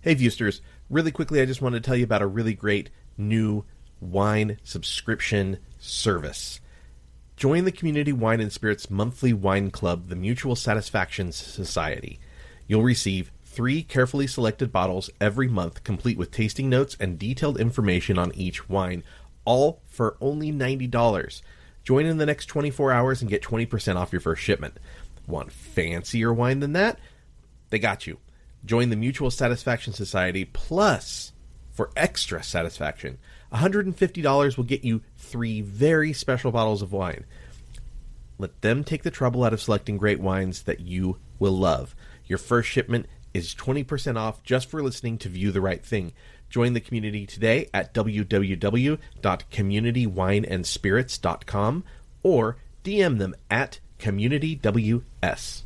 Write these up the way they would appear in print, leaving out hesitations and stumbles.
Hey, Viewsters. Really quickly, I just wanted to tell you about a really great new wine subscription service. Join the Community Wine and Spirits monthly wine club, the Mutual Satisfaction Society. You'll receive 3 carefully selected bottles every month, complete with tasting notes and detailed information on each wine, all for only $90. Join in the next 24 hours and get 20% off your first shipment. Want fancier wine than that? They got you. Join the Mutual Satisfaction Society, plus, for extra satisfaction, $150 will get you 3 very special bottles of wine. Let them take the trouble out of selecting great wines that you will love. Your first shipment is 20% off just for listening to View the Right Thing. Join the community today at www.communitywineandspirits.com or DM them at CommunityWS.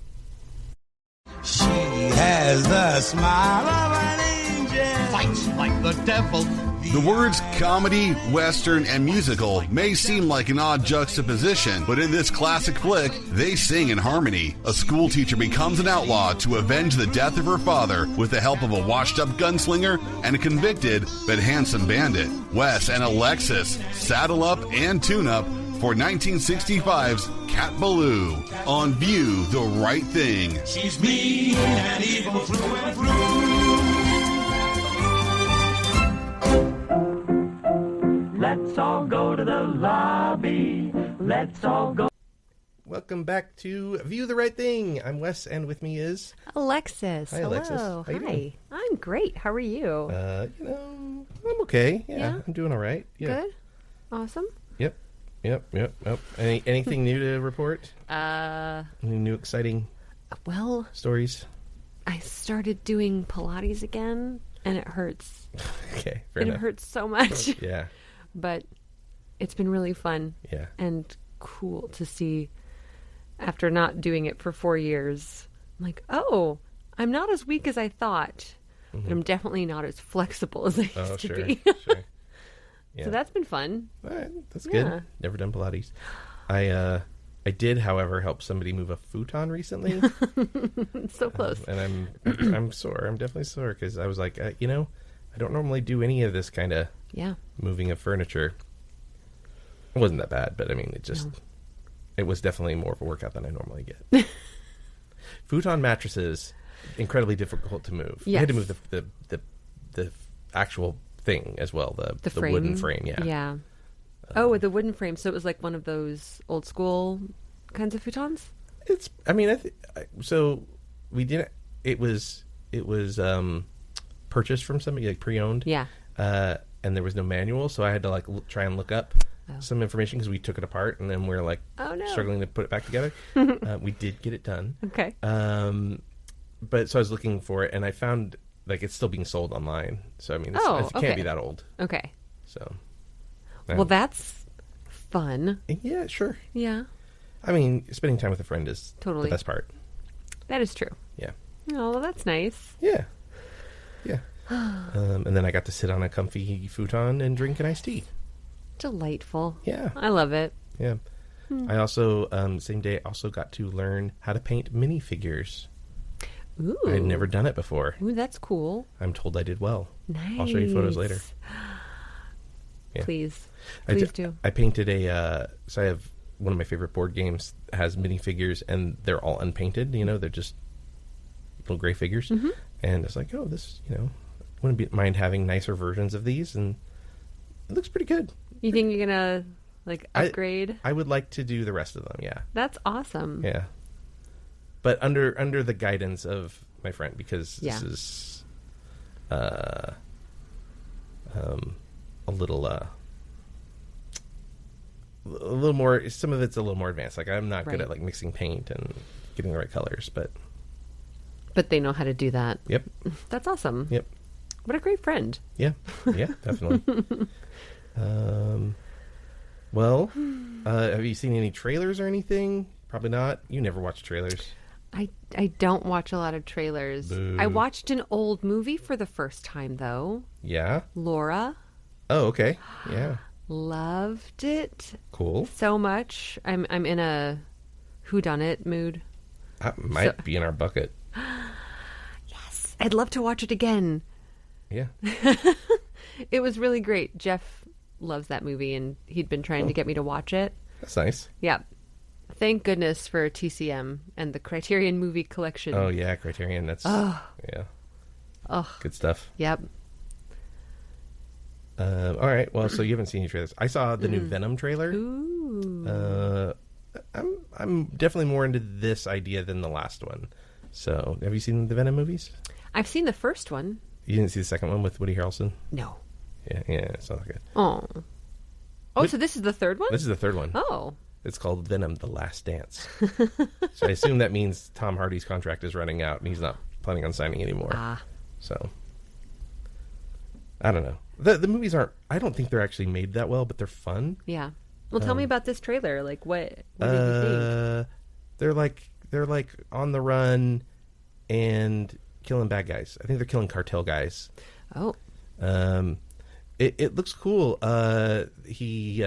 She has the smile of an angel. Fights like the devil. The words comedy, western, and musical may seem like an odd juxtaposition, but in this classic flick, they sing in harmony. A school teacher becomes an outlaw to avenge the death of her father with the help of a washed-up gunslinger and a convicted but handsome bandit. Wes and Alexis saddle up and tune up for 1965's Cat Ballou on View the Right Thing. She's mean and evil through and through. Let's all go to the lobby. Let's all go. Welcome back to View the Right Thing. I'm Wes, and with me is... Alexis. Hi, Alexis. Hello. How you doing? I'm great. How are you? I'm okay. Yeah, I'm doing all right. Yeah. Good? Awesome. Yep. Anything new to report? Well, Any new exciting stories? I started doing Pilates again, and it hurts. Okay, fair enough. It hurts so much. Yeah. But it's been really fun. Yeah. And cool to see after not doing it for 4 years. I'm like, oh, I'm not as weak as I thought, but I'm definitely not as flexible as I used to be. Sure. Yeah. So that's been fun. All right, that's Yeah. good. Never done Pilates. I did, however, help somebody move a futon recently. So close. And I'm sore. I'm definitely sore because I was like, I don't normally do any of this kind of moving of furniture. It wasn't that bad, but I mean, it was definitely more of a workout than I normally get. Futon mattresses, incredibly difficult to move. Yes. I had to move the actual thing as well, the frame. wooden frame. Yeah. The wooden frame. So it was like one of those old school kinds of futons? So we didn't, it was purchased from somebody, like pre-owned. Yeah. And there was no manual, so I had to try and look up some information because we took it apart and then we're struggling to put it back together. We did get it done. Okay. But so I was looking for it and I found it's still being sold online. So I mean, it can't be that old. Okay. So. Well, that's fun. Yeah, sure. Yeah. I mean, spending time with a friend is totally the best part. That is true. Yeah. Oh, well, that's nice. Yeah. Yeah. And then I got to sit on a comfy futon and drink an iced tea. Delightful. Yeah. I love it. Yeah. I also, same day, also got to learn how to paint minifigures. Ooh. I had never done it before. Ooh, that's cool. I'm told I did well. Nice. I'll show you photos later. Yeah. Please do. I painted so I have one of my favorite board games has minifigures and they're all unpainted, they're just little gray figures. Mm-hmm. And it's like, this, wouldn't mind having nicer versions of these, and it looks pretty good. You think you're gonna upgrade? I would like to do the rest of them, yeah. That's awesome. Yeah. But under the guidance of my friend, because this is a little more, some of it's a little more advanced. I'm not good at mixing paint and getting the right colors, but they know how to do that. Yep. That's awesome. Yep. What a great friend. Yeah, definitely. Have you seen any trailers or anything? Probably not. You never watch trailers. I don't watch a lot of trailers. Boo. I watched an old movie for the first time, though. Yeah? Laura. Oh, okay. Yeah. Loved it. Cool. So much. I'm in a whodunit mood. That might be in our bucket. Yes. I'd love to watch it again. Yeah. It was really great. Jeff loves that movie, and he'd been trying to get me to watch it. That's nice. Yeah. Thank goodness for TCM and the Criterion Movie Collection. Oh, yeah, Criterion. That's, yeah. Oh. Good stuff. Yep. All right. Well, so you haven't seen any trailers. I saw the new Venom trailer. Ooh. I'm definitely more into this idea than the last one. So, have you seen the Venom movies? I've seen the first one. You didn't see the second one with Woody Harrelson? No. Yeah, it's not good. Oh. So this is the third one? This is the third one. Oh. It's called Venom: The Last Dance. So I assume that means Tom Hardy's contract is running out and he's not planning on signing anymore. So I don't know. The movies aren't. I don't think they're actually made that well, but they're fun. Yeah. Well, tell me about this trailer. Like, what did you think? They're like on the run and killing bad guys. I think they're killing cartel guys. Oh. It looks cool. He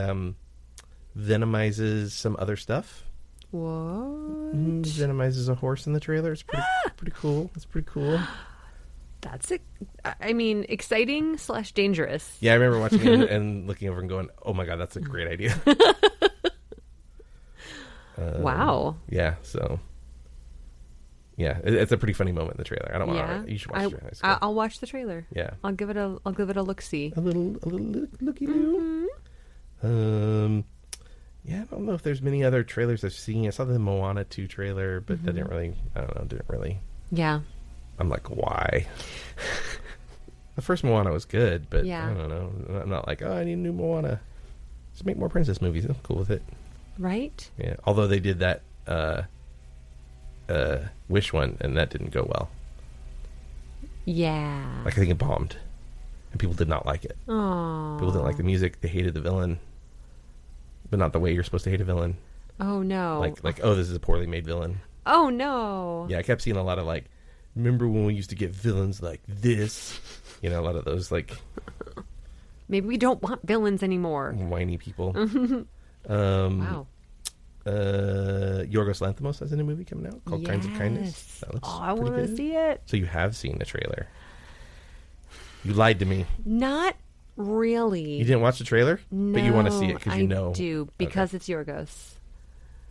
venomizes some other stuff. What? Venomizes a horse in the trailer. It's pretty cool. It's pretty cool. That's it. I mean, exciting / dangerous. Yeah, I remember watching it and looking over and going, "Oh my god, that's a great idea." Wow. Yeah. So. Yeah, it's a pretty funny moment in the trailer. I don't want to. You should watch it. I'll watch the trailer. Yeah. I'll give it a look see. A little looky loo. Yeah, I don't know if there's many other trailers I've seen. I saw the Moana 2 trailer, but that didn't really. I don't know. Didn't really. Yeah. I'm like, why? The first Moana was good, but yeah. I don't know. I'm not like, I need a new Moana. Just make more princess movies. I'm cool with it. Right? Yeah. Although they did that Wish one, and that didn't go well. Yeah. Like, I think it bombed. And people did not like it. Oh. People didn't like the music. They hated the villain. But not the way you're supposed to hate a villain. Oh, no. Like, oh, this is a poorly made villain. Oh, no. Yeah, I kept seeing a lot of, like, remember when we used to get villains like this? You know, a lot of those, like... Maybe we don't want villains anymore. Whiny people. Wow. Yorgos Lanthimos has a new movie coming out called Kinds of Kindness. That looks I want to see it. So you have seen the trailer. You lied to me. Not really. You didn't watch the trailer? No, but you want to see it because you know. I do, because it's Yorgos.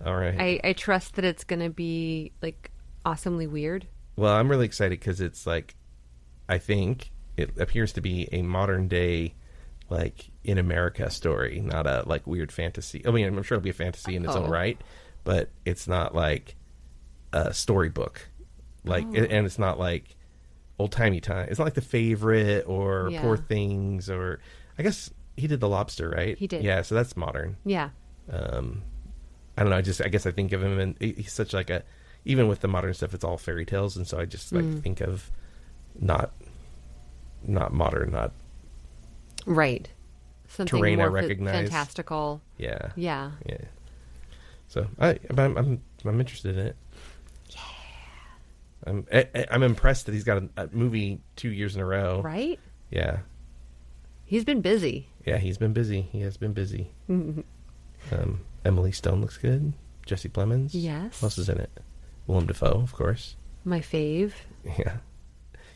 All right. I trust that it's going to be, like, awesomely weird. Well, I'm really excited because it's, like, I think it appears to be a modern day, like, in America story, not a, like, weird fantasy. I mean, I'm sure it'll be a fantasy in its own right, but it's not like a storybook. Like, and it's not like old-timey time. It's not like The Favorite or Poor Things, or I guess he did The Lobster, right? He did. Yeah, so that's modern. Yeah. I don't know. I guess I think of him, and he's such like a, even with the modern stuff, it's all fairy tales, and so I just like think of not modern, not right. Something terrain more I recognize. Fantastical. Yeah. Yeah. Yeah. So I'm interested in it. Yeah. I'm impressed that he's got a movie 2 years in a row. Right? Yeah. He's been busy. Yeah, he's been busy. He has been busy. Emily Stone looks good. Jesse Plemons. Yes. Who else is in it? Willem Dafoe, of course. My fave. Yeah.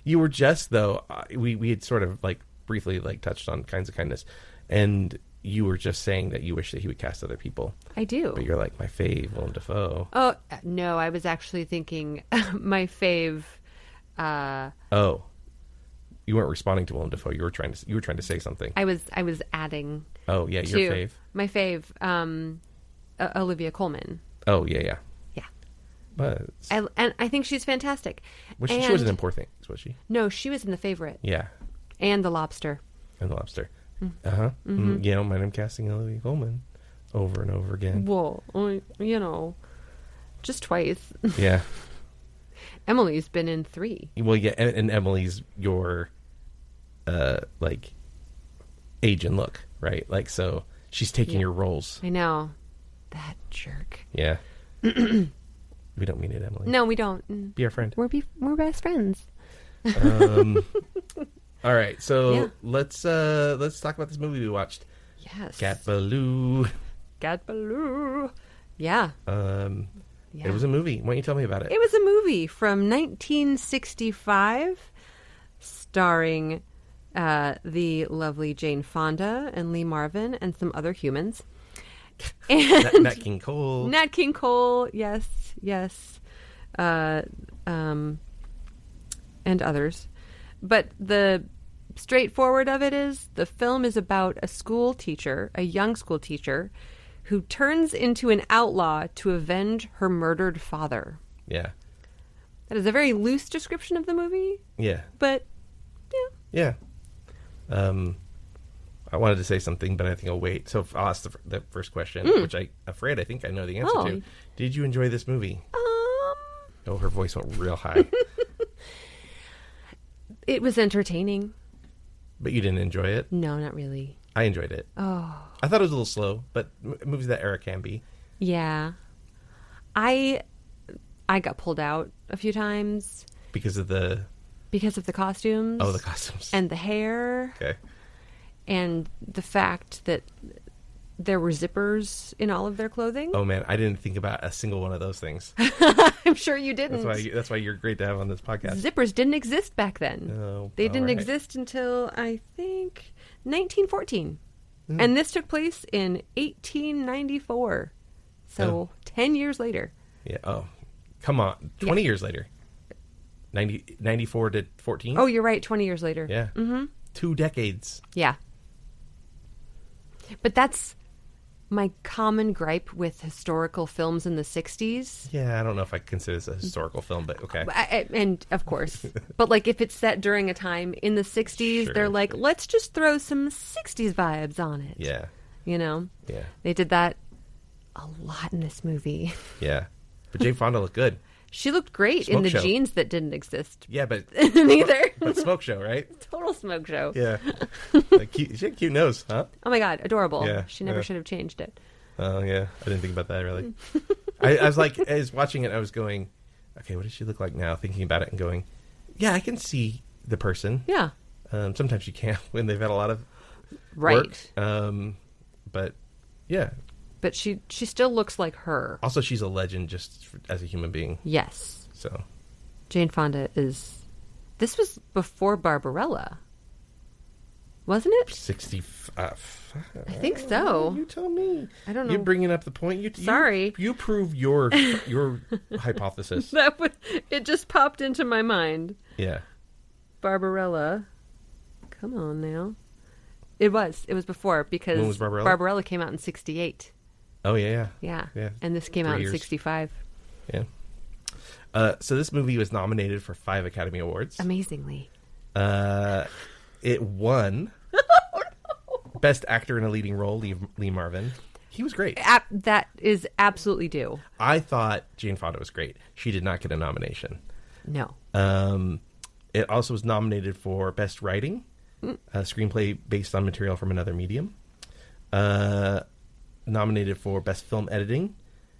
You were just, though, we had sort of like briefly like touched on Kinds of Kindness, and you were just saying that you wish that he would cast other people. I do. But you're like, my fave, Willem Dafoe. Oh, no, I was actually thinking my fave. Oh. You weren't responding to Willem Dafoe. You were trying to say something. I was adding. Oh, yeah, your fave. My fave, Olivia Colman. Oh, yeah. Yeah. But and I think she's fantastic. she wasn't in Poor Things, was she? No, she was in The Favorite. Yeah. And The Lobster. And The Lobster. Uh-huh. Mm-hmm. You don't mind him casting Olivia Colman over and over again. Well, just twice. Yeah. Emily's been in 3. Well, yeah, and Emily's your, like, age and look, right? Like, so she's taking your roles. I know. That jerk. Yeah. We don't mean it, Emily. No, we don't. Be our friend. We're best friends. All right, so let's talk about this movie we watched. Yes. Cat Ballou. Yeah. It was a movie. Why don't you tell me about it? It was a movie from 1965 starring the lovely Jane Fonda and Lee Marvin and some other humans. And Nat King Cole. Nat King Cole, yes. And others. But the straightforward of it is the film is about a school teacher, a young school teacher, who turns into an outlaw to avenge her murdered father. Yeah. That is a very loose description of the movie, Yeah. but Yeah. I wanted to say something, but I think I'll wait. So I'll ask the first question, which I think I know the answer to. Did you enjoy this movie? Oh, her voice went real high. It was entertaining. But you didn't enjoy it? No, not really. I enjoyed it. Oh. I thought it was a little slow, but movies that era can be. Yeah. I got pulled out a few times. Because of the costumes. Oh, the costumes. And the hair. Okay. And the fact that there were zippers in all of their clothing. Oh, man. I didn't think about a single one of those things. I'm sure you didn't. That's why you're great to have on this podcast. Zippers didn't exist back then. Oh, they didn't right. exist until, I think, 1914. And this took place in 1894. So 10 years later. Yeah. Oh, come on. 20 years later. 94 to 14? Oh, you're right. 20 years later. Yeah. Mm-hmm. 2 decades. Yeah. But that's my common gripe with historical films in the 60s. Yeah, I don't know if I consider this a historical film, but okay. And of course. But like if it's set during a time in the 60s, Sure. they're like, let's just throw some 60s vibes on it. Yeah. You know? Yeah. They did that a lot in this movie. Yeah. But Jane Fonda looked good. She looked great Smoke in the show. jeans that didn't exist. Yeah, but Neither. but smoke show, right? Total smoke show. Yeah. Like cute, she had a cute nose, huh? Oh my God, adorable. Yeah, She never yeah. should have changed it. Oh, yeah. I didn't think about that, really. I was like, I was watching it, I was going, okay, what does she look like now? Thinking about it and going, yeah, I can see the person. Yeah. Sometimes you can't when they've had a lot of Right. work. But, yeah. But she still looks like her. Also, she's a legend just as a human being. Yes. So, Jane Fonda is... This was before Barbarella. Wasn't it? 65. I think so. You tell me. I don't know. You're bringing up the point. Sorry. You prove your hypothesis. It just popped into my mind. Yeah. Barbarella. Come on now. It was before because When was Barbarella? Barbarella came out in 68. Oh, yeah. Yeah. Yeah. And this came 3 out in years. 65. Yeah. So this movie was nominated for 5 Academy Awards. Amazingly. It won Best Actor in a Leading Role, Lee Marvin. He was great. That is absolutely due. I thought Jane Fonda was great. She did not get a nomination. No. It also was nominated for Best Writing, a screenplay based on material from another medium. Nominated for Best Film Editing.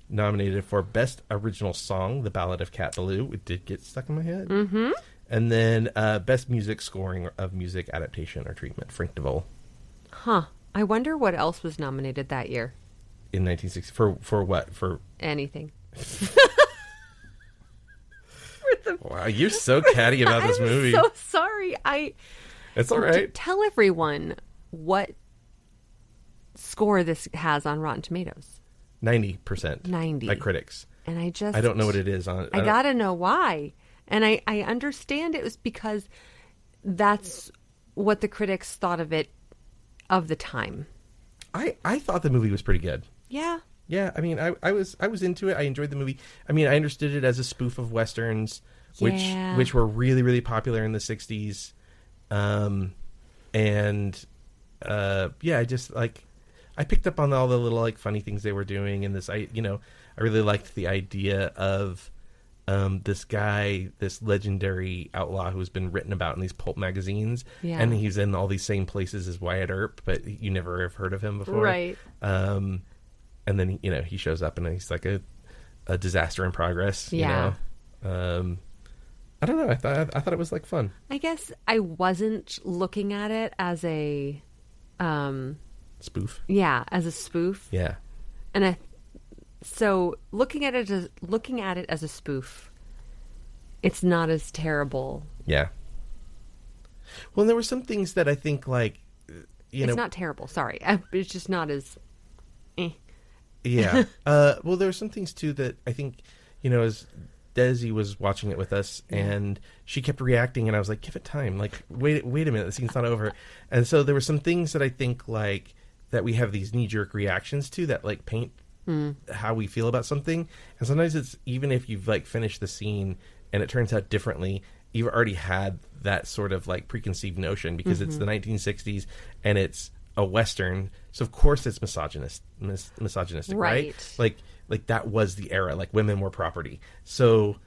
Nominated for Best Original Song, The Ballad of Cat Ballou. It did get stuck in my head. Mm-hmm. And then Best Music Scoring of Music Adaptation or Treatment, Frank DeVol. Huh. I wonder what else was nominated that year. In 1960. For what? For Anything. Wow, you're so catty about this movie. I'm so sorry. It's all right. Tell everyone what score this has on Rotten Tomatoes. 90%. 90. By critics. And I don't know what it is on. I gotta know why. And I understand it was because that's what the critics thought of it of the time. I thought the movie was pretty good. Yeah. Yeah, I mean, I was into it. I enjoyed the movie. I mean, I understood it as a spoof of westerns, Yeah. which were really, really popular in the 60s. I just like I picked up on all the little like funny things they were doing, and I really liked the idea of this guy, this legendary outlaw who's been written about in these pulp magazines, Yeah. and he's in all these same places as Wyatt Earp, but you never have heard of him before, Right. And then he shows up and he's like a disaster in progress. Yeah. I don't know. I thought it was like fun. I guess I wasn't looking at it as a Spoof. as a spoof. Yeah. And so looking at it as a spoof, it's not as terrible. Yeah. Well, there were some things that I think, like, It's not terrible. Sorry. It's just not as... Yeah. Well, there were some things, too, that I think, as Desi was watching it with us, and she kept reacting, and I was like, give it time. Like, wait a minute. The scene's not over. And so there were some things that I think, like, that we have these knee-jerk reactions to that, like, paint how we feel about something. And sometimes it's, even if you've, like, finished the scene and it turns out differently, you've already had that sort of, like, preconceived notion because it's the 1960s and it's a Western, so of course it's misogynistic, right? Like that was the era. Like, women were property. So,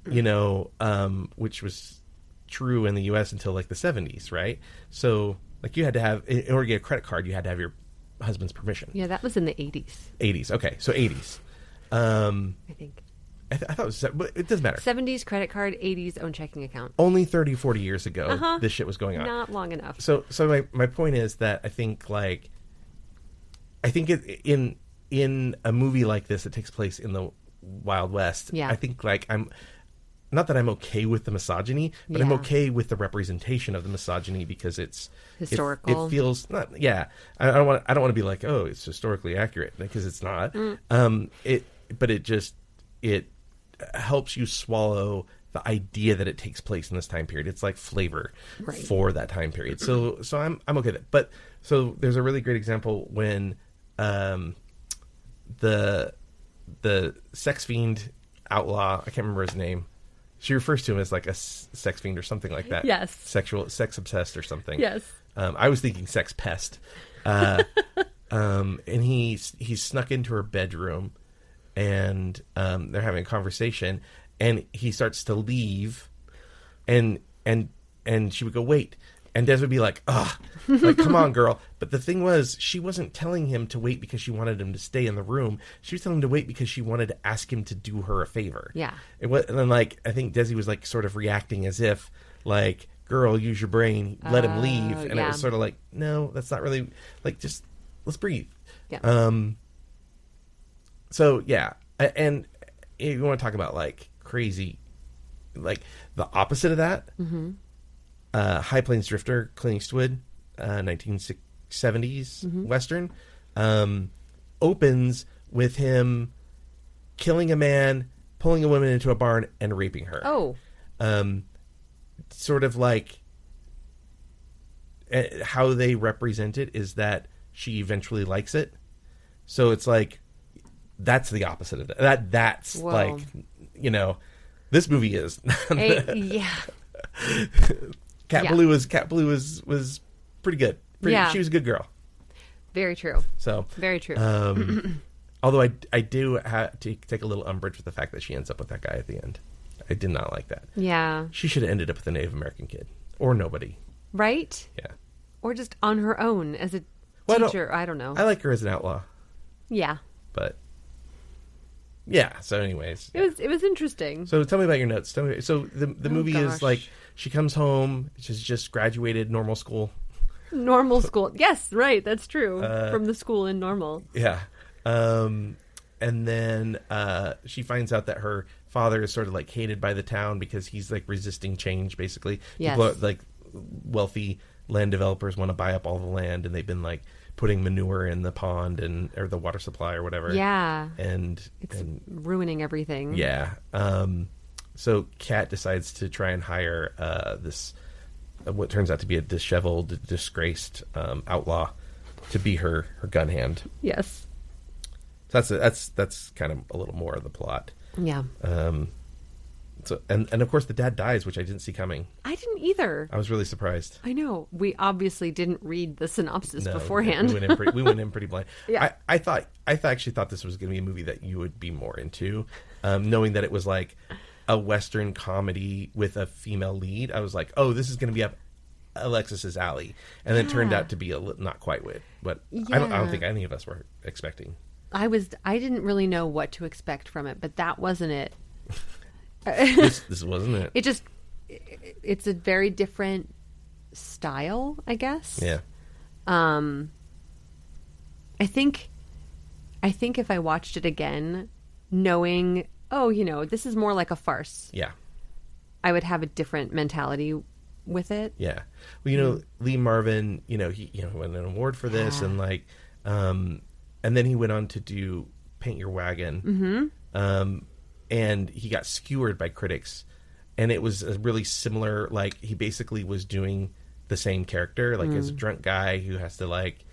which was true in the U.S. until like the 70s, right? So, like, you had to have, in order to get a credit card, you had to have your husband's permission. Yeah, that was in the 80s. 80s, okay, so 80s. I think. I thought it was, but it doesn't matter. 70s credit card, 80s own checking account. Only 30, 40 years ago, this shit was going on. Not long enough. So my point is that I think in a movie like this that takes place in the Wild West, I think, like, I'm not that I'm okay with the misogyny, but I'm okay with the representation of the misogyny because it's historical. It feels not. I don't want to be like, oh, it's historically accurate, because it's not. It helps you swallow the idea that it takes place in this time period. It's like flavor for that time period. So I'm okay with it. But so there's a really great example when the sex fiend outlaw, I can't remember his name. She refers to him as like a sex fiend or something like that. Yes. Sex obsessed or something. Yes. I was thinking sex pest. And he's snuck into her bedroom, and they're having a conversation, and he starts to leave, and she would go, wait, and Des would be like, like, come on, girl. But the thing was, she wasn't telling him to wait because she wanted him to stay in the room. She was telling him to wait because she wanted to ask him to do her a favor. Yeah. It was, and then, like, I think Desi was, like, sort of reacting as if, like, girl, use your brain, let him leave. And it was sort of like, no, that's not really, like, just let's breathe. Yeah. So, yeah. And if you want to talk about, like, crazy, like, the opposite of that, High Plains Drifter, Clint Eastwood, 1970s Western, opens with him killing a man, pulling a woman into a barn, and raping her. Oh. Sort of like how they represent it is that she eventually likes it. So it's like, that's the opposite of that. That's Whoa. like, this movie is. Yeah. Ballou was pretty good. She was a good girl. Very true. So very true. Although I do have to take a little umbrage with the fact that she ends up with that guy at the end. I did not like that. Yeah. She should have ended up with a Native American kid or nobody. Right? Yeah. Or just on her own as a teacher. I don't know. I like her as an outlaw. Yeah. But yeah. So, anyways, it was interesting. So, tell me about your notes. Tell me. So, the movie is like, she comes home. She's just graduated normal school. Normal school. Yes, right. That's true. From the school in Normal. Yeah. And then she finds out that her father is sort of like hated by the town because he's like resisting change, basically. Yes. People are, like, wealthy land developers want to buy up all the land, and they've been like putting manure in the pond or the water supply or whatever. Yeah. And it's ruining everything. Yeah. So Kat decides to try and hire this what turns out to be a disheveled, disgraced outlaw to be her gun hand. Yes. So that's kind of a little more of the plot. Yeah. So and of course the dad dies, which I didn't see coming. I didn't either. I was really surprised. I know. We obviously didn't read the synopsis beforehand. We went in pretty blind. Yeah. I actually thought this was going to be a movie that you would be more into, knowing that it was like a Western comedy with a female lead. I was like, oh, this is going to be up Alexis's alley, and then it turned out to be not quite what I don't think any of us were expecting. I didn't really know what to expect from it, but that wasn't it. This wasn't it. It's a very different style, I guess. Yeah. I think if I watched it again, knowing, this is more like a farce. Yeah. I would have a different mentality with it. Yeah. Well, Lee Marvin, he won an award for this, and like, and then he went on to do Paint Your Wagon, and he got skewered by critics, and it was a really similar. Like, he basically was doing the same character, like as a drunk guy who has to like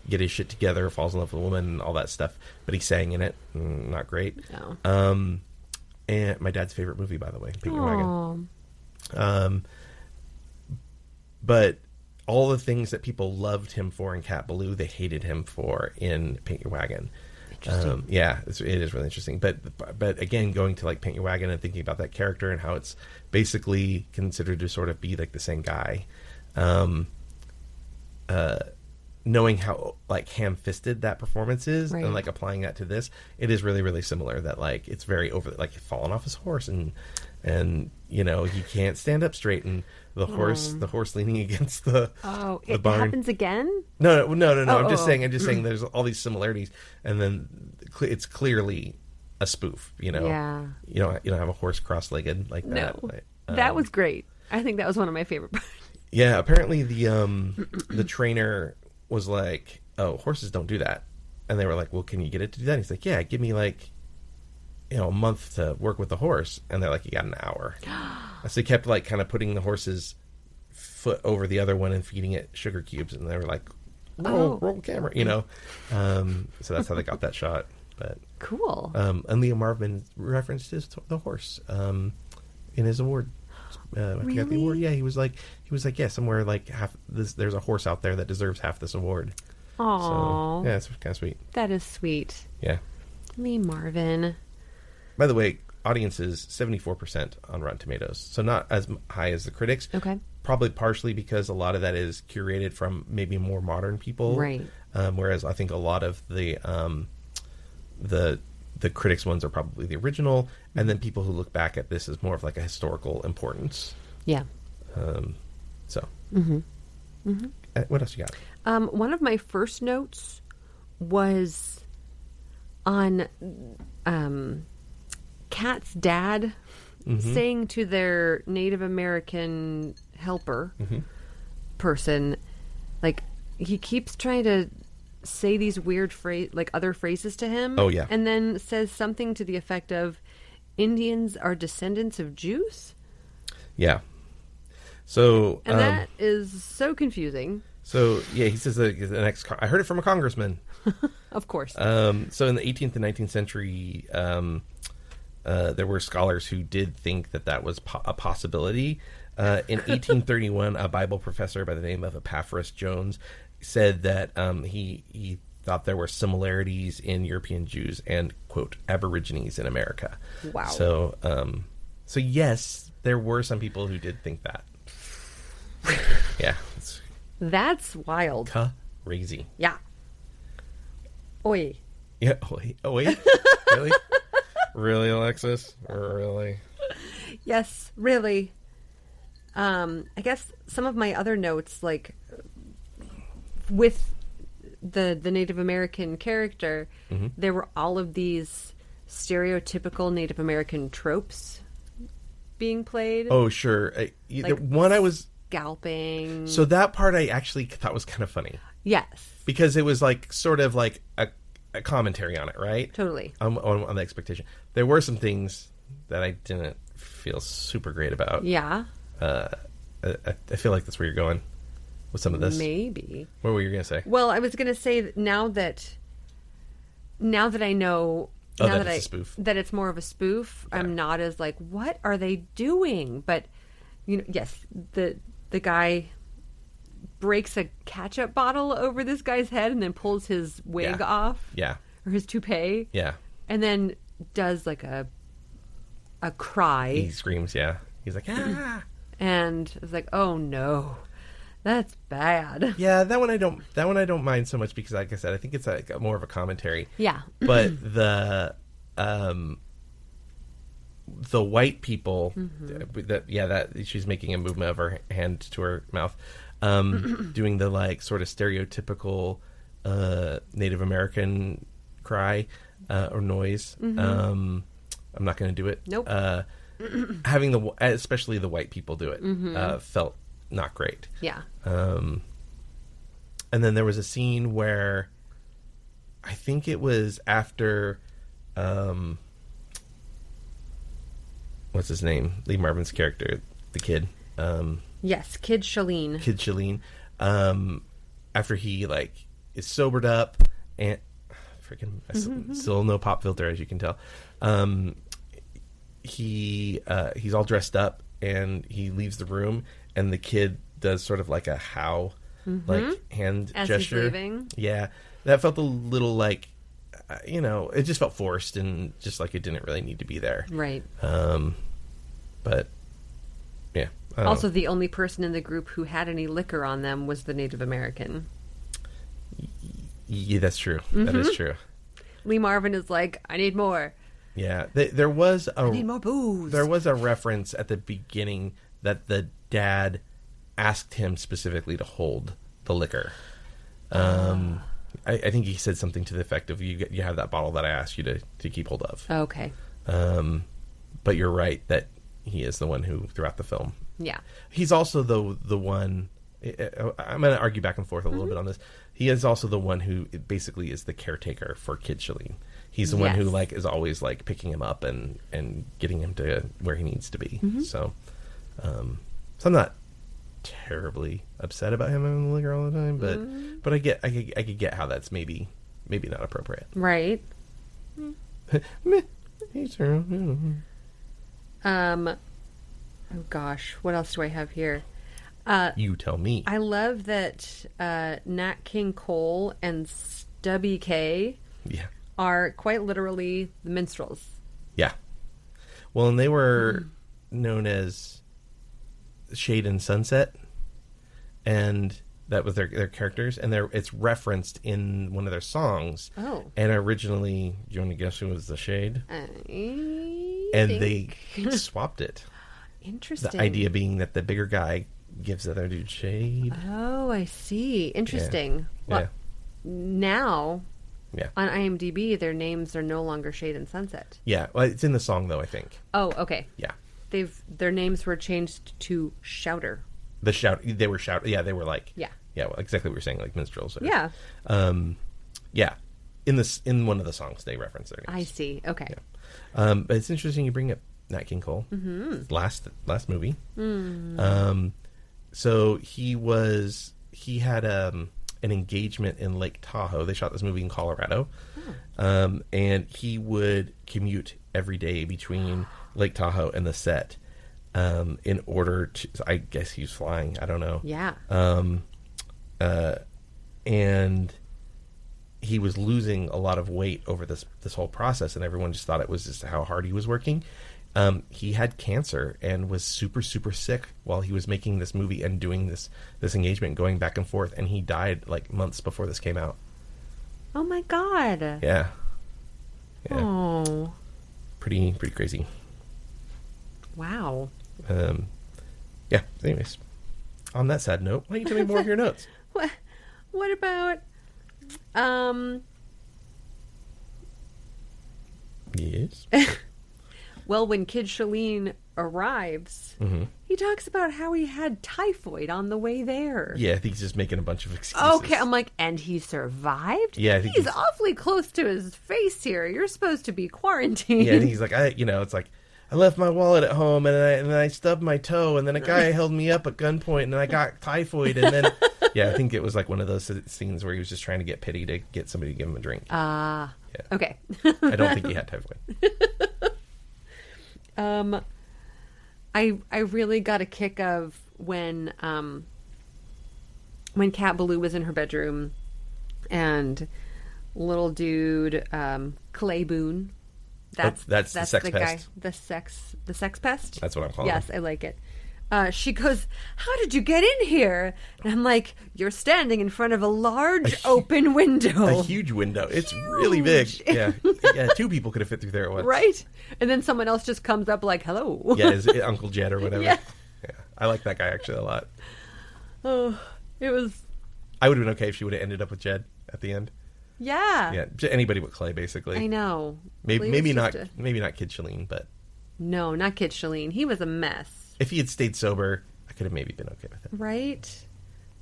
get his shit together, falls in love with a woman, and all that stuff. But he sang in it, not great. No. And my dad's favorite movie, by the way, Paint Your Wagon. But all the things that people loved him for in Cat Ballou, they hated him for in Paint Your Wagon. Yeah, it is really interesting. But again, going to like Paint Your Wagon and thinking about that character and how it's basically considered to sort of be like the same guy, knowing how like ham-fisted that performance is, and like applying that to this, it is really, really similar. That like it's very over, like falling off his horse, and he can't stand up straight, and the horse leaning against the it barn. happens again. No. I'm just saying there's all these similarities, and then it's clearly a spoof. Yeah. You don't have a horse cross-legged like that. No, that was great. I think that was one of my favorite parts. Yeah, apparently the trainer was like, "Oh, horses don't do that," and they were like, "Well, can you get it to do that?" And he's like, "Yeah, give me like, a month to work with the horse," and they're like, "You got an hour." So they kept like kind of putting the horse's foot over the other one and feeding it sugar cubes, and they were like, roll camera, so that's how they got that shot. But cool. And Leo Marvin referenced the horse in his award. I forgot the award. Yeah, he was like, yeah, somewhere like half this. There's a horse out there that deserves half this award. Aww. So, yeah, it's kind of sweet. That is sweet. Yeah. Lee Marvin. By the way, audiences 74% on Rotten Tomatoes, so not as high as the critics. Okay. Probably partially because a lot of that is curated from maybe more modern people, right? Whereas I think a lot of the critics ones are probably the original, and then people who look back at this as more of like a historical importance. Yeah. So. What else you got? One of my first notes was on Kat's dad saying to their Native American helper person, like, he keeps trying to say these weird other phrases to him. Oh, yeah. And then says something to the effect of, Indians are descendants of Jews? Yeah. So... And that is so confusing. So, yeah, he says that I heard it from a congressman. Of course. So in the 18th and 19th century, there were scholars who did think that was a possibility. In 1831, a Bible professor by the name of Epaphras Jones said that he thought there were similarities in European Jews and, quote, Aborigines in America. Wow. So yes, there were some people who did think that. Yeah. That's wild. Crazy. Yeah. Oi. Yeah. Oi. Really? Really, Alexis? Really? Yes, really. I guess some of my other notes, like with the Native American character, there were all of these stereotypical Native American tropes being played. Oh, sure. I was scalping. So that part I actually thought was kind of funny. Yes. Because it was like sort of like a commentary on it, right? Totally. On the expectation. There were some things that I didn't feel super great about. Yeah. I feel like that's where you're going with some of this. Maybe. What were you going to say? Well, I was going to say that now that I know that it's a spoof. That it's more of a spoof, yeah. I'm not as like, what are they doing? But yes, the guy breaks a ketchup bottle over this guy's head and then pulls his wig off. Yeah. Or his toupee. Yeah. And then does like a cry. He screams, yeah. He's like, ah. And it's like, oh no, that's bad. Yeah, that one I don't mind so much because, like I said, I think it's like more of a commentary. Yeah. But the white people, that she's making a movement of her hand to her mouth, doing the like sort of stereotypical Native American cry or noise. I'm not going to do it. Nope. Having especially the white people do it felt not great. Yeah. And then there was a scene where I think it was after what's his name? Lee Marvin's character, the kid. Yes, Kid Shalene. Kid Shalene. After he like is sobered up and still no pop filter, as you can tell. He's all dressed up and he leaves the room, and the kid does sort of like a how, like hand As gesture. he's leaving. Yeah, that felt a little like, it just felt forced and just like it didn't really need to be there. Right. But yeah. Also, the only person in the group who had any liquor on them was the Native American. Yeah, that's true. That is true. Lee Marvin is like, I need more. Yeah, there was I need more booze. There was a reference at the beginning that the dad asked him specifically to hold the liquor. I think he said something to the effect of, you have that bottle that I asked you to keep hold of. Okay. But you're right that he is the one who, throughout the film. Yeah. He's also the one, I'm going to argue back and forth a little bit on this. He is also the one who basically is the caretaker for Kid Shalene. He's the one who like is always like picking him up and getting him to where he needs to be. So I'm not terribly upset about him having the liquor all the time, but I could get how that's maybe not appropriate. Right. Oh gosh, what else do I have here? You tell me. I love that Nat King Cole and Stubby K are quite literally the minstrels. Yeah. Well, and they were known as Shade and Sunset, and that was their characters, and it's referenced in one of their songs. Oh. And originally, do you want to guess who was the Shade? They swapped it. Interesting. The idea being that the bigger guy gives the other dude shade. Oh, I see. Interesting. Yeah. Well, now, Yeah. on IMDb, their names are no longer Shade and Sunset. Yeah. Well, it's in the song, though, I think. Oh, okay. Yeah. Their names were changed to Shouter. They were shout. Yeah, they were like. Yeah. Yeah, well, exactly what we were saying, like minstrels. Yeah. Yeah. In one of the songs, they reference their names. I see. Okay. Yeah. But it's interesting you bring up Nat King Cole. Mm-hmm. Last movie. So he had an engagement in Lake Tahoe. They shot this movie in Colorado. And he would commute every day between Lake Tahoe and the set in order to, I guess he was flying, I don't know. Yeah. And he was losing a lot of weight over this whole process, and everyone just thought it was just how hard he was working. He had cancer and was super, super sick while he was making this movie and doing this engagement, going back and forth, and he died like months before this came out. Oh my God. Yeah. Oh. Pretty crazy. Wow. Yeah. Anyways, on that sad note, why don't you tell me more of your notes? What about Yes. well, when Kid Shalene arrives, he talks about how he had typhoid on the way there. Yeah, I think he's just making a bunch of excuses. Okay, I'm like, and he survived? Yeah, I think he's awfully close to his face here. You're supposed to be quarantined. Yeah, and he's like, it's like, I left my wallet at home, and then I stubbed my toe, and then a guy held me up at gunpoint, and then I got typhoid, and then... Yeah, I think it was like one of those scenes where he was just trying to get pity to get somebody to give him a drink. Yeah. Okay. I don't think he had typhoid. I really got a kick of when Cat Ballou was in her bedroom, and little dude Clay Boone. That's the sex the pest. Guy. The sex pest. That's what I'm calling Yes, him. I like it. She goes, "How did you get in here?" And I'm like, "You're standing in front of a large open window, a huge window. It's really big. Yeah, two people could have fit through there at once. right?" And then someone else just comes up like, "Hello." Yeah, his Uncle Jed or whatever. Yeah. I like that guy actually a lot. Oh, it was. I would have been okay if she would have ended up with Jed at the end. Yeah. Yeah, anybody but Clay, basically. I know. Maybe not Kid Shalene, but no, not Kid Shalene. He was a mess. if he had stayed sober, I could have maybe been okay with it. Right?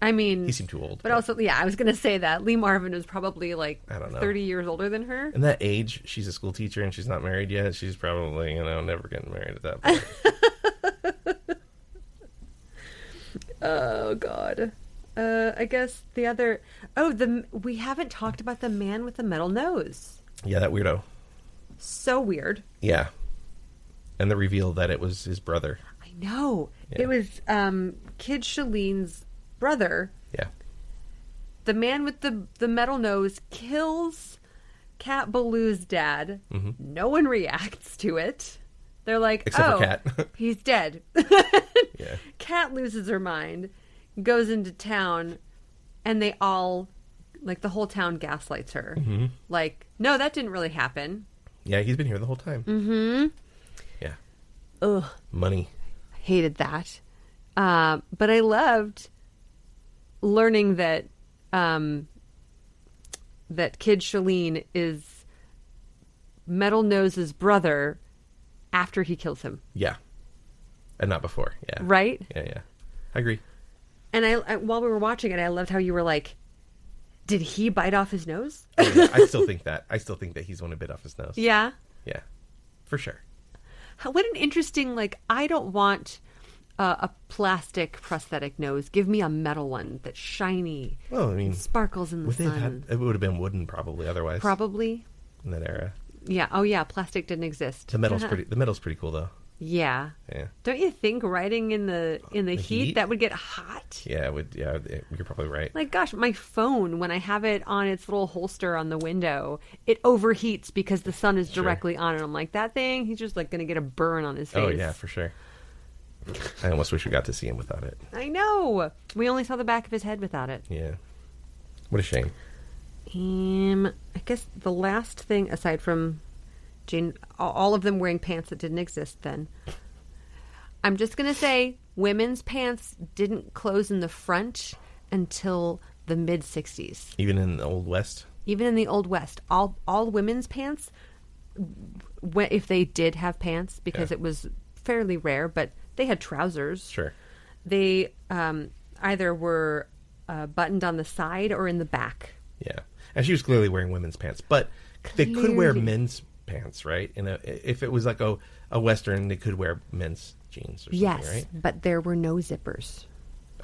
I mean... He seemed too old. But also, yeah, I was going to say that. Lee Marvin was probably like I don't know. 30 years older than her. And that age, she's a school teacher and she's not married yet. She's probably, never getting married at that point. Oh, God. I guess the other... Oh, we haven't talked about the man with the metal nose. Yeah, that weirdo. So weird. Yeah. And the reveal that it was his brother. I know. Yeah. It was Kid Shalene's brother. Yeah. The man with the metal nose kills Cat Ballou's dad. Mm-hmm. No one reacts to it. They're like, Except for Cat. He's dead. Yeah. Cat loses her mind, goes into town, and they all, like, the whole town gaslights her. Mm-hmm. Like, no, that didn't really happen. Yeah, he's been here the whole time. Mm-hmm. Yeah. Ugh. Money. Hated that. But I loved learning that that Kid Shalene is Metal Nose's brother after he kills him. Yeah. And not before. Yeah. Right? Yeah. I agree. And I while we were watching it, I loved how you were like, did he bite off his nose? Oh, yeah, I still think that. I still think that he's the one who bit off his nose. Yeah. Yeah. For sure. What an interesting, like, I don't want a plastic prosthetic nose. Give me a metal one that's shiny. Well, I mean, sparkles in the sun. it would have been wooden probably otherwise. Probably. In that era. Yeah. Oh, yeah. Plastic didn't exist. The metal's pretty cool though. Yeah. Yeah. Don't you think riding in the heat that would get hot? Yeah, it would. Yeah, you're probably right. Like, gosh, my phone, when I have it on its little holster on the window, it overheats because the sun is directly on it. I'm like, that thing, he's just like going to get a burn on his face. Oh yeah, for sure. I almost wish we got to see him without it. I know. We only saw the back of his head without it. Yeah. What a shame. I guess the last thing, aside from Jane, all of them wearing pants that didn't exist then. I'm just going to say women's pants didn't close in the front until the mid-60s. Even in the Old West? Even in the Old West. All women's pants, if they did have pants, because it was fairly rare, but they had trousers. Sure. They either were buttoned on the side or in the back. Yeah. And she was clearly wearing women's pants, but they could wear men's pants, right? If it was like a Western, they could wear men's jeans or something, right? But there were no zippers.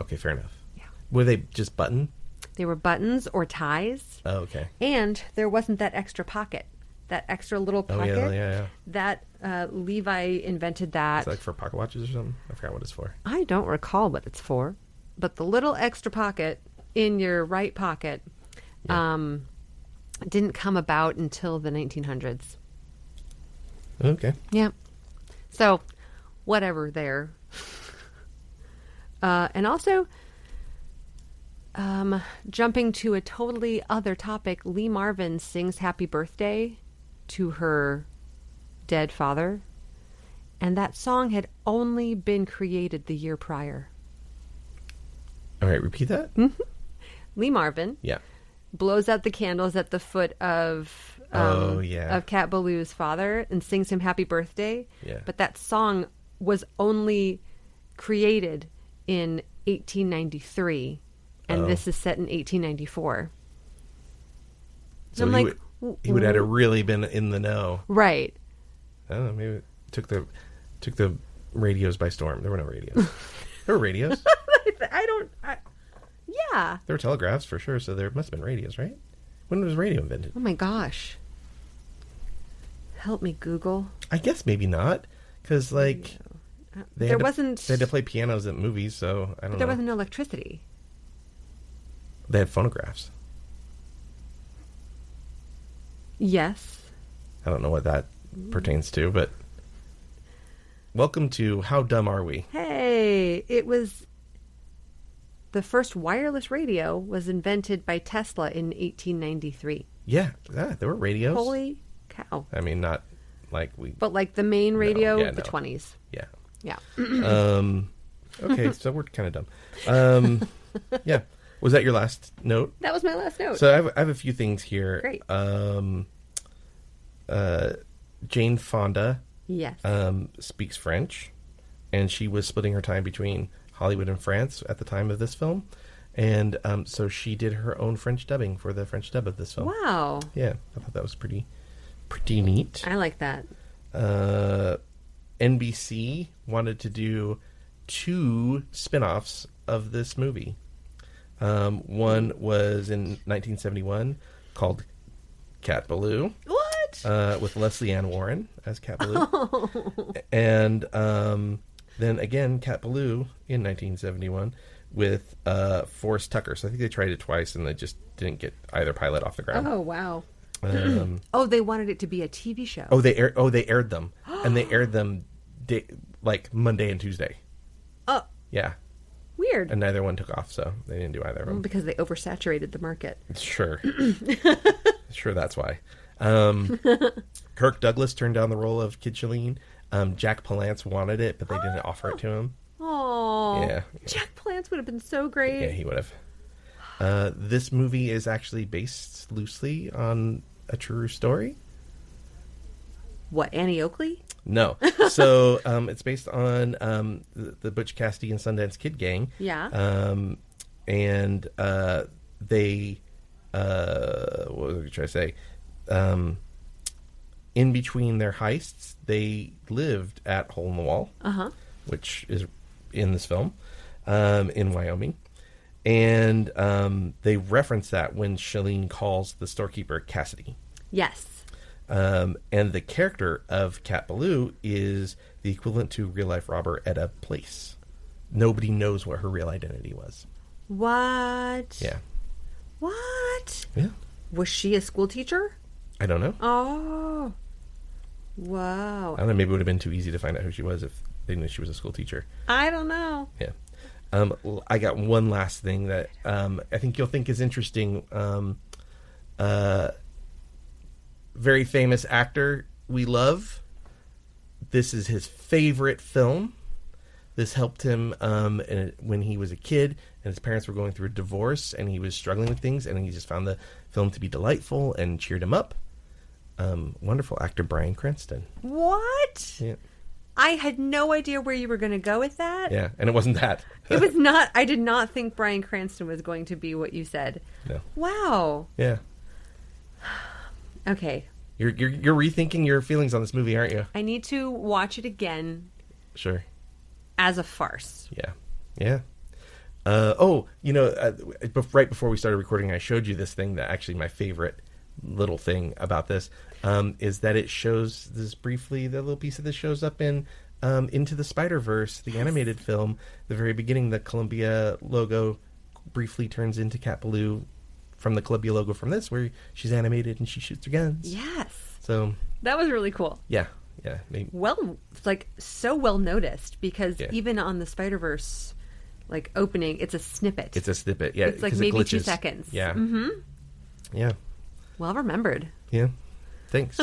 Okay, fair enough. Yeah. Were they just button? They were buttons or ties. Oh, okay. And there wasn't that extra pocket. That extra little pocket. Oh, yeah. That Levi invented that. It's like for pocket watches or something? I forgot what it's for. I don't recall what it's for. But the little extra pocket in your right pocket didn't come about until the 1900s. Okay. Yeah. So, whatever there. And also, jumping to a totally other topic, Lee Marvin sings Happy Birthday to her dead father. And that song had only been created the year prior. All right, repeat that? Mm-hmm. Lee Marvin blows out the candles at the foot of Cat Ballou's father and sings him Happy Birthday. Yeah. But that song was only created in 1893, and this is set in 1894. So I'm like, he would have really been in the know. Right. I don't know, maybe it took the radios by storm. There were no radios. There were radios. Yeah. There were telegraphs for sure, so there must have been radios, right? When was radio invented? Oh my gosh. Help me, Google. I guess maybe not, because like they had to play pianos at movies, so I don't know. There wasn't electricity. They had phonographs. Yes. I don't know what that pertains to, but welcome to How Dumb Are We? Hey, it was the first wireless radio was invented by Tesla in 1893. Yeah, there were radios. Holy cow. I mean, not like But like the main radio, the 20s. Yeah. Yeah. Okay, so we're kind of dumb. Yeah. Was that your last note? That was my last note. So I have a few things here. Great. Jane Fonda yes. speaks French, and she was splitting her time between Hollywood and France at the time of this film. And so she did her own French dubbing for the French dub of this film. Wow. Yeah, I thought that was pretty neat. I like that. NBC wanted to do 2 spin-offs of this movie. One was in 1971 called Cat Ballou. What? With Leslie Ann Warren as Cat Ballou. And then again, Cat Ballou in 1971 with Forrest Tucker. So I think they tried it twice and they just didn't get either pilot off the ground. Oh, wow. They wanted it to be a TV show. They aired them. And they aired them like Monday and Tuesday. Oh. Yeah. Weird. And neither one took off, so they didn't do either of them. Because they oversaturated the market. Sure. Sure, that's why. Kirk Douglas turned down the role of Kid Shalene. Jack Palance wanted it, but they didn't offer it to him. Oh. Yeah. Jack Palance would have been so great. Yeah, he would have. This movie is actually based loosely on a true story. What, Annie Oakley? No. So it's based on the Butch Cassidy and Sundance Kid gang. Yeah. And they, what was I trying to say? In between their heists, they lived at Hole in the Wall, which is in this film, in Wyoming. And they reference that when Shalene calls the storekeeper Cassidy. Yes. And the character of Cat Ballou is the equivalent to real-life robber Etta Place. Nobody knows what her real identity was. What? Yeah. What? Yeah. Was she a school teacher? I don't know. Oh. Wow. I don't know. Maybe it would have been too easy to find out who she was if they knew she was a school teacher. I don't know. Yeah. I got one last thing that I think you'll think is interesting. Very famous actor we love. This is his favorite film. This helped him when he was a kid and his parents were going through a divorce and he was struggling with things and he just found the film to be delightful and cheered him up. Wonderful actor Bryan Cranston. What? Yeah. I had no idea where you were going to go with that. Yeah, and it wasn't that. It was not. I did not think Bryan Cranston was going to be what you said. No. Wow. Yeah. Okay. You're rethinking your feelings on this movie, aren't you? I need to watch it again Sure. as a farce. Yeah. Yeah. Right before we started recording, I showed you this thing that actually my favorite little thing about this is that it shows this briefly. The little piece of this shows up in Into the Spider-Verse, the animated film. The very beginning, the Columbia logo briefly turns into Cat Ballou from the Columbia logo from this, where she's animated and she shoots her guns. Yes. So that was really cool. yeah. Maybe. Well, like so well noticed because Yeah. even on the Spider-Verse like opening, it's a snippet. It's a snippet. Yeah. It's like 'cause it maybe 2 glitches. seconds. Yeah. Mm-hmm. Yeah. Well remembered. Yeah. Thanks.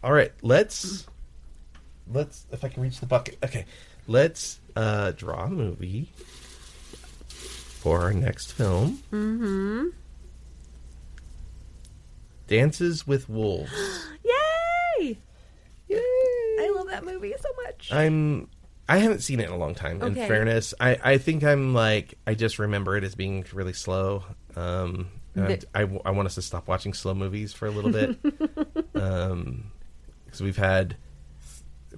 All right. Let's if I can reach the bucket. Okay. Let's draw a movie for our next film. Mm-hmm. Dances with Wolves. Yay! Yay! I love that movie so much. I haven't seen it in a long time. In Okay. fairness, I think I just remember it as being really slow. And I want us to stop watching slow movies for a little bit. Because we've had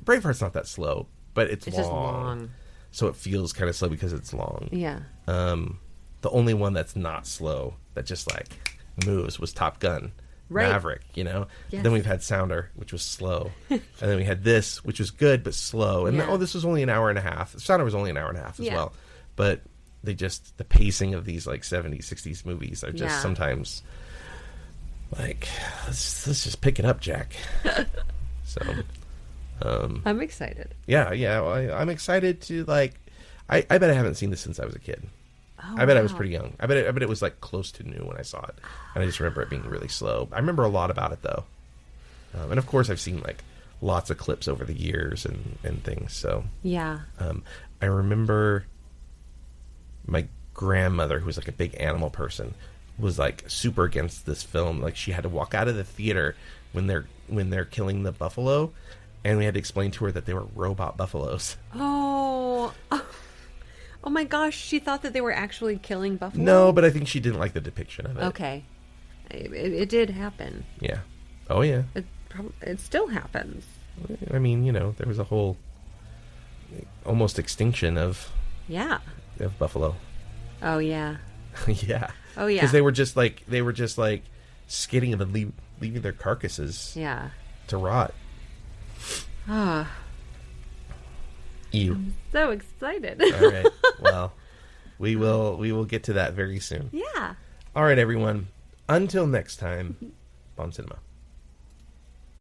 Braveheart's not that slow, but it's long. just long. So it feels kind of slow because it's long. Yeah. The only one that's not slow that just like moves was Top Gun. Right. Maverick, Yes. Then we've had Sounder, which was slow. And then we had this, which was good, but slow. And Yeah. this was only an hour and a half. Sounder was only an hour and a half as Yeah. well. But the pacing of these like 70s, 60s movies are just Yeah. sometimes like, let's just pick it up, Jack. So, I'm excited. yeah. Well, I'm excited to like, I bet I haven't seen this since I was a kid. Oh, I bet I was wow. pretty young. I bet it was like close to new when I saw it, and I just remember it being really slow. I remember a lot about it though, and of course I've seen like lots of clips over the years and things. So Yeah. I remember my grandmother, who was like a big animal person, was like super against this film. Like she had to walk out of the theater when they're killing the buffalo, and we had to explain to her that they were robot buffaloes. Oh. Oh my gosh, she thought that they were actually killing buffalo? No, but I think she didn't like the depiction of it. Okay. It did happen. Yeah. Oh, yeah. It still happens. I mean, there was a whole almost extinction of buffalo. Oh, yeah. Yeah. Oh, yeah. Because they were just like skinning them and leaving their carcasses to rot. Ah. Ew. I'm so excited. All right. Well, we will get to that very soon. Yeah. All right, everyone. Until next time, Bon Cinema.